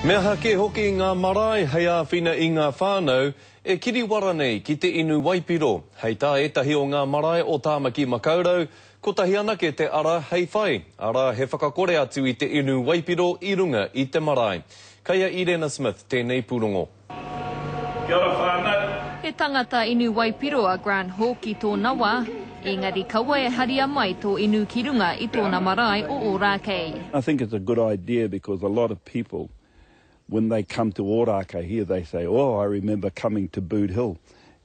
Mea hake hoki ngā marae hei a whina I ngā whānau e kiriwara nei ki te inu Waipiro. Hei tā etahi o ngā marae o Tāmaki Makaurau, ko tahi anake te ara hei whai. Ara he whakakore atu I te inu Waipiro I runga I te marae. Kaia Irena Smith, tēnei pūrongo. Kia ora whānau. He tangata inu Waipiro a Grant Hawke I tōna wā, engari kaua e haria mai tō inu ki runga I tōna marae o Ōrākei. I think it's a good idea because a lot of people, when they come to Ōrākei here, they say, oh, I remember coming to Boot Hill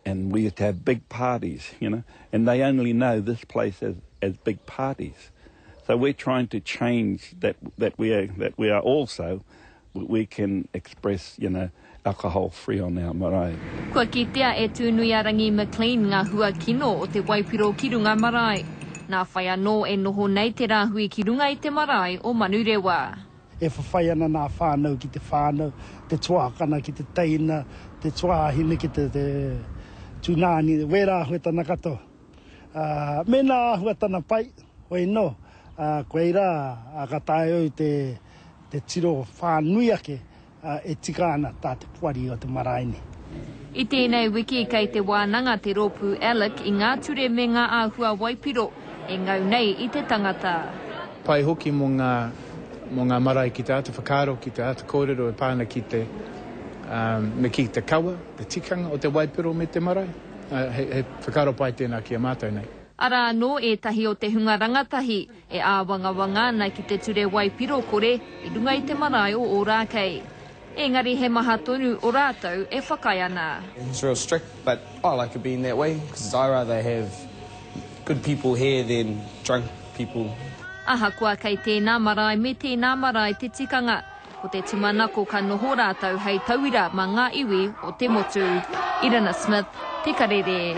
and we used to have big parties, you know, and they only know this place as big parties. So we're trying to change that we are also, we can express, you know, alcohol free on our marae. Kua kitea e Tūnuiarangi McLean ngā hua kino o te Waipiro ki runga marae. Nā whai anō e noho nei te rāhui ki runga I te marae o Manurewa. E whawhai ana nā whānau ki te whānau, te tuakana ki te teina, te tuahine ki te tūnāni, wera hua tana kato. Me nā hua tana pai, hoi no, koe rā, ka tae au te tiro whānui ake, e tika ana tā te puari o te maraini. I tēnei wiki kei te wānanga te rōpū Alec I ngā ture me ngā āhua Waipiro, e ngau nei I te tangata. Pai hoki mo ngā marae ki te atu whakaro, ki te atu kōrero e pāna ki te, me ki te kaua, te tikanga o te Waipiro me te marae. He whakaro pai tēnā ki a mātou nei. Ara anō e tahi o te hunga rangatahi, e āwangawanga nei ki te ture Waipiro kore, I runga I te marae o Ōrākei. Engari he maha tonu o rātou e whakai ana. It's real strict, but I like it being that way, because I rather have good people here than drunk people. Aha kua kei tēnā marae me tēnā marae te tikanga, ko te tumanako ka noho rātou hei tauira mā ngā iwi o te motu. Irena Smith, Te Karere.